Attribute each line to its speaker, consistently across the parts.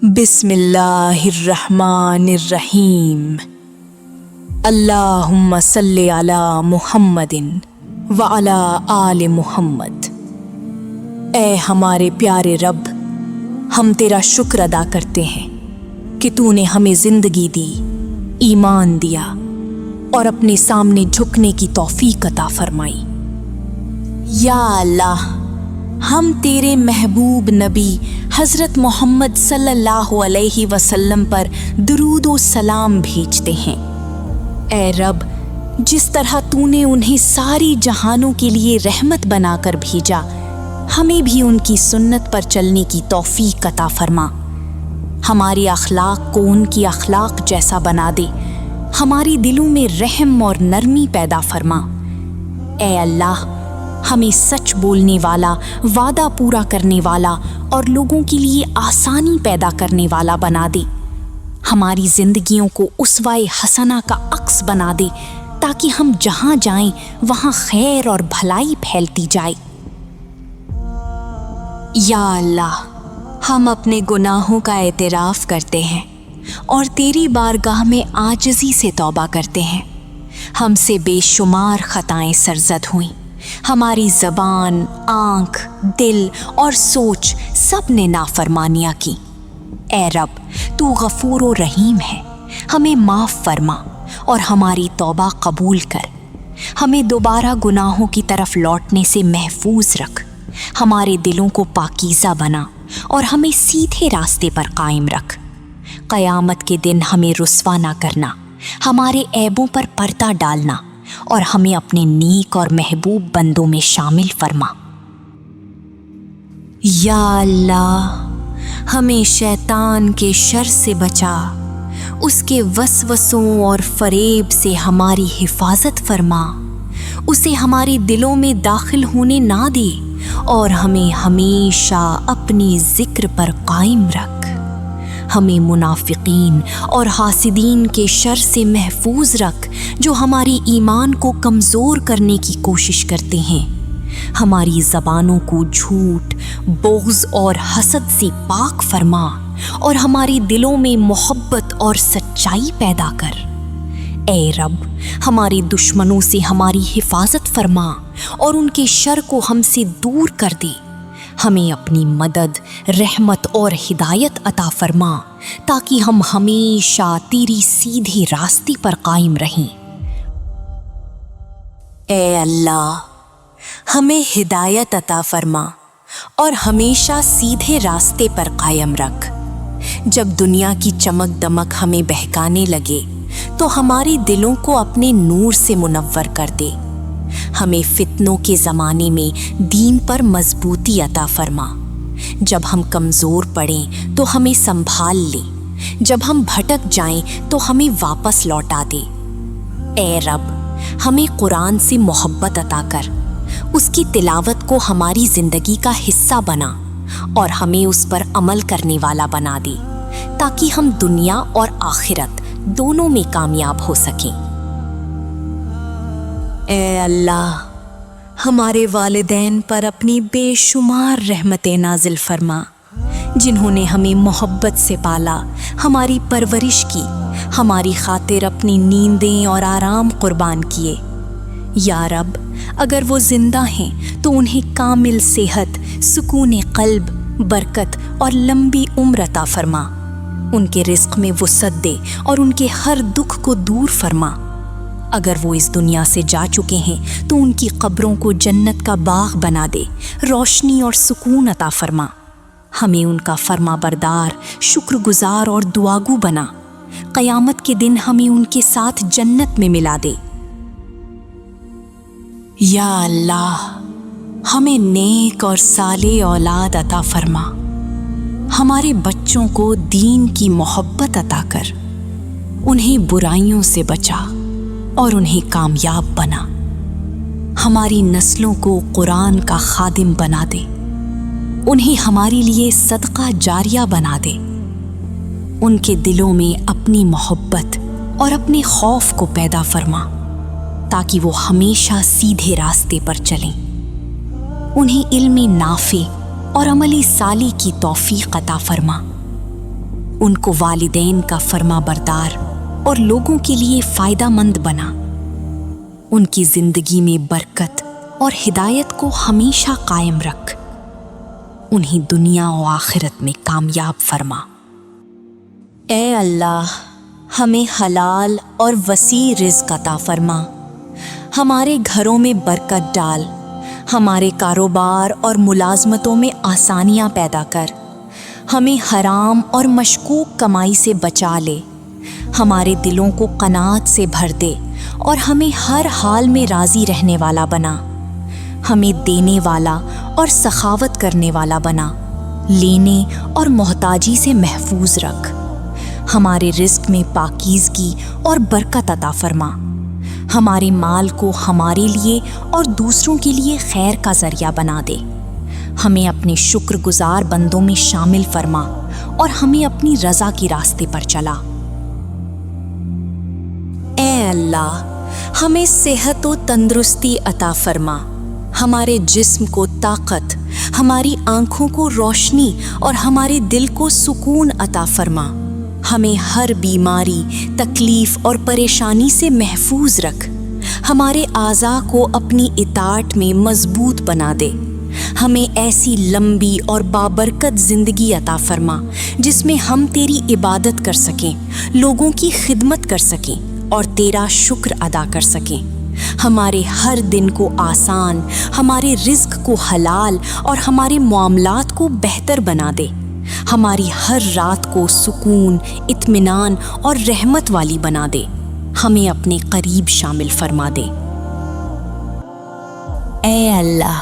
Speaker 1: بسم اللہ الرحمن الرحیم۔ اللہم صلی علی محمد وعلی آل محمد۔ اے ہمارے پیارے رب، ہم تیرا شکر ادا کرتے ہیں کہ تو نے ہمیں زندگی دی، ایمان دیا اور اپنے سامنے جھکنے کی توفیق عطا فرمائی۔ یا اللہ، ہم تیرے محبوب نبی حضرت محمد صلی اللہ علیہ وسلم پر درود و سلام بھیجتے ہیں۔ اے رب، جس طرح تو نے انہیں ساری جہانوں کے لیے رحمت بنا کر بھیجا، ہمیں بھی ان کی سنت پر چلنے کی توفیق عطا فرما۔ ہمارے اخلاق کو ان کی اخلاق جیسا بنا دے، ہمارے دلوں میں رحم اور نرمی پیدا فرما۔ اے اللہ، ہمیں سچ بولنے والا، وعدہ پورا کرنے والا اور لوگوں کے لیے آسانی پیدا کرنے والا بنا دے۔ ہماری زندگیوں کو اسوہ حسنہ کا عکس بنا دے تاکہ ہم جہاں جائیں وہاں خیر اور بھلائی پھیلتی جائے۔ یا اللہ، ہم اپنے گناہوں کا اعتراف کرتے ہیں اور تیری بارگاہ میں عاجزی سے توبہ کرتے ہیں۔ ہم سے بے شمار خطائیں سرزد ہوئیں، ہماری زبان، آنکھ، دل اور سوچ سب نے نافرمانیاں کی۔ اے رب، تو غفور و رحیم ہے، ہمیں معاف فرما اور ہماری توبہ قبول کر۔ ہمیں دوبارہ گناہوں کی طرف لوٹنے سے محفوظ رکھ، ہمارے دلوں کو پاکیزہ بنا اور ہمیں سیدھے راستے پر قائم رکھ۔ قیامت کے دن ہمیں رسوا نہ کرنا، ہمارے عیبوں پر پردہ ڈالنا اور ہمیں اپنے نیک اور محبوب بندوں میں شامل فرما۔ یا اللہ، ہمیں شیطان کے شر سے بچا، اس کے وسوسوں اور فریب سے ہماری حفاظت فرما، اسے ہمارے دلوں میں داخل ہونے نہ دے اور ہمیں ہمیشہ اپنی ذکر پر قائم رکھ۔ ہمیں منافقین اور حاسدین کے شر سے محفوظ رکھ جو ہماری ایمان کو کمزور کرنے کی کوشش کرتے ہیں۔ ہماری زبانوں کو جھوٹ، بغض اور حسد سے پاک فرما اور ہمارے دلوں میں محبت اور سچائی پیدا کر۔ اے رب، ہمارے دشمنوں سے ہماری حفاظت فرما اور ان کے شر کو ہم سے دور کر دے۔ ہمیں اپنی مدد، رحمت اور ہدایت عطا فرما تاکہ ہم ہمیشہ تیری سیدھے راستے پر قائم رہیں۔ اے اللہ، ہمیں ہدایت عطا فرما اور ہمیشہ سیدھے راستے پر قائم رکھ۔ جب دنیا کی چمک دمک ہمیں بہکانے لگے تو ہمارے دلوں کو اپنے نور سے منور کر دے۔ ہمیں فتنوں کے زمانے میں دین پر مضبوطی عطا فرما۔ جب ہم کمزور پڑیں تو ہمیں سنبھال لے، جب ہم بھٹک جائیں تو ہمیں واپس لوٹا دے۔ اے رب، ہمیں قرآن سے محبت عطا کر، اس کی تلاوت کو ہماری زندگی کا حصہ بنا اور ہمیں اس پر عمل کرنے والا بنا دے تاکہ ہم دنیا اور آخرت دونوں میں کامیاب ہو سکیں۔ اے اللہ، ہمارے والدین پر اپنی بے شمار رحمتیں نازل فرما، جنہوں نے ہمیں محبت سے پالا، ہماری پرورش کی، ہماری خاطر اپنی نیندیں اور آرام قربان کیے۔ یا رب، اگر وہ زندہ ہیں تو انہیں کامل صحت، سکون قلب، برکت اور لمبی عمر عطا فرما۔ ان کے رزق میں وسعت دے اور ان کے ہر دکھ کو دور فرما۔ اگر وہ اس دنیا سے جا چکے ہیں تو ان کی قبروں کو جنت کا باغ بنا دے، روشنی اور سکون عطا فرما۔ ہمیں ان کا فرما بردار، شکر گزار اور دعاگو بنا۔ قیامت کے دن ہمیں ان کے ساتھ جنت میں ملا دے۔ یا اللہ، ہمیں نیک اور صالح اولاد عطا فرما۔ ہمارے بچوں کو دین کی محبت عطا کر، انہیں برائیوں سے بچا اور انہیں کامیاب بنا۔ ہماری نسلوں کو قرآن کا خادم بنا دے، انہیں ہمارے لیے صدقہ جاریہ بنا دے۔ ان کے دلوں میں اپنی محبت اور اپنے خوف کو پیدا فرما تاکہ وہ ہمیشہ سیدھے راستے پر چلیں۔ انہیں علم نافع اور عمل صالح کی توفیق عطا فرما۔ ان کو والدین کا فرما بردار اور لوگوں کے لیے فائدہ مند بنا۔ ان کی زندگی میں برکت اور ہدایت کو ہمیشہ قائم رکھ، انہیں دنیا و آخرت میں کامیاب فرما۔ اے اللہ، ہمیں حلال اور وسیع رزق عطا فرما، ہمارے گھروں میں برکت ڈال، ہمارے کاروبار اور ملازمتوں میں آسانیاں پیدا کر، ہمیں حرام اور مشکوک کمائی سے بچا لے، ہمارے دلوں کو قناعت سے بھر دے اور ہمیں ہر حال میں راضی رہنے والا بنا، ہمیں دینے والا اور سخاوت کرنے والا بنا، لینے اور محتاجی سے محفوظ رکھ، ہمارے رزق میں پاکیزگی اور برکت عطا فرما، ہمارے مال کو ہمارے لیے اور دوسروں کے لیے خیر کا ذریعہ بنا دے، ہمیں اپنے شکر گزار بندوں میں شامل فرما اور ہمیں اپنی رضا کے راستے پر چلا۔ اے اللہ، ہمیں صحت و تندرستی عطا فرما، ہمارے جسم کو طاقت، ہماری آنکھوں کو روشنی اور ہمارے دل کو سکون عطا فرما، ہمیں ہر بیماری، تکلیف اور پریشانی سے محفوظ رکھ، ہمارے اعضاء کو اپنی اطاعت میں مضبوط بنا دے، ہمیں ایسی لمبی اور بابرکت زندگی عطا فرما جس میں ہم تیری عبادت کر سکیں، لوگوں کی خدمت کر سکیں اور تیرا شکر ادا کر سکیں، ہمارے ہر دن کو آسان، ہمارے رزق کو حلال اور ہمارے معاملات کو بہتر بنا دے، ہماری ہر رات کو سکون، اطمینان اور رحمت والی بنا دے، ہمیں اپنے قریب شامل فرما دے۔ اے اللہ،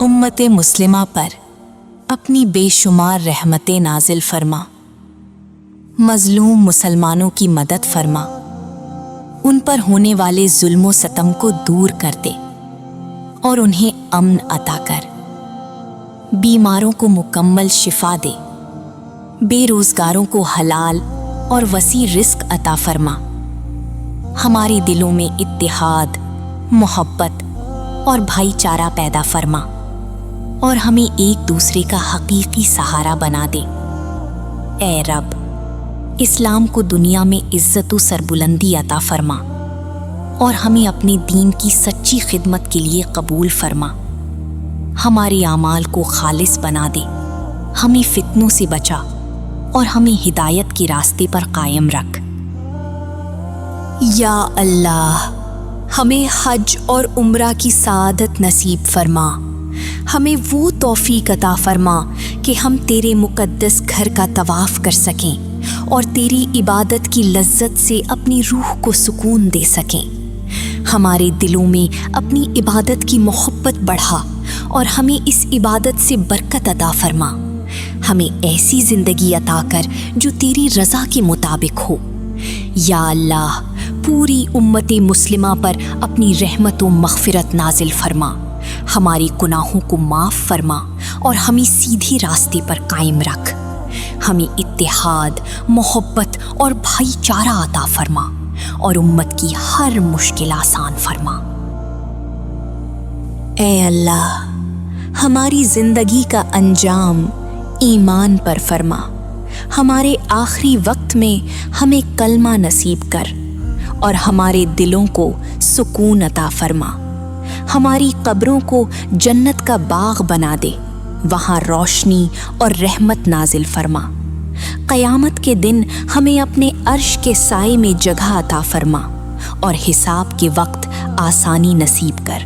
Speaker 1: امت مسلمہ پر اپنی بے شمار رحمتیں نازل فرما، مظلوم مسلمانوں کی مدد فرما، ان پر ہونے والے ظلم و ستم کو دور کر دے اور انہیں امن عطا کر، بیماروں کو مکمل شفا دے، بے روزگاروں کو حلال اور وسیع رزق عطا فرما، ہمارے دلوں میں اتحاد، محبت اور بھائی چارہ پیدا فرما اور ہمیں ایک دوسرے کا حقیقی سہارا بنا دے۔ اے رب، اسلام کو دنیا میں عزت و سربلندی عطا فرما اور ہمیں اپنے دین کی سچی خدمت کے لیے قبول فرما، ہمارے اعمال کو خالص بنا دے، ہمیں فتنوں سے بچا اور ہمیں ہدایت کے راستے پر قائم رکھ۔ یا اللہ، ہمیں حج اور عمرہ کی سعادت نصیب فرما، ہمیں وہ توفیق عطا فرما کہ ہم تیرے مقدس گھر کا طواف کر سکیں اور تیری عبادت کی لذت سے اپنی روح کو سکون دے سکیں، ہمارے دلوں میں اپنی عبادت کی محبت بڑھا اور ہمیں اس عبادت سے برکت عطا فرما، ہمیں ایسی زندگی عطا کر جو تیری رضا کے مطابق ہو۔ یا اللہ، پوری امت مسلمہ پر اپنی رحمت و مغفرت نازل فرما، ہماری گناہوں کو معاف فرما اور ہمیں سیدھے راستے پر قائم رکھ، ہمیں اتحاد، محبت اور بھائی چارہ عطا فرما اور امت کی ہر مشکل آسان فرما۔ اے اللہ، ہماری زندگی کا انجام ایمان پر فرما، ہمارے آخری وقت میں ہمیں کلمہ نصیب کر اور ہمارے دلوں کو سکون عطا فرما، ہماری قبروں کو جنت کا باغ بنا دے، وہاں روشنی اور رحمت نازل فرما، قیامت کے دن ہمیں اپنے عرش کے سائے میں جگہ عطا فرما اور حساب کے وقت آسانی نصیب کر،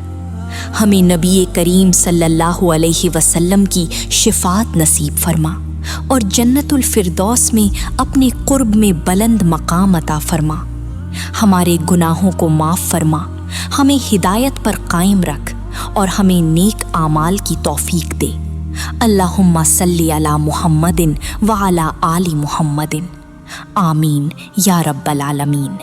Speaker 1: ہمیں نبی کریم صلی اللہ علیہ وسلم کی شفاعت نصیب فرما اور جنت الفردوس میں اپنے قرب میں بلند مقام عطا فرما، ہمارے گناہوں کو معاف فرما، ہمیں ہدایت پر قائم رکھ اور ہمیں نیک اعمال کی توفیق دے۔ اللہم صلی علی محمد وعلی آل محمد، آمین یا رب العالمین۔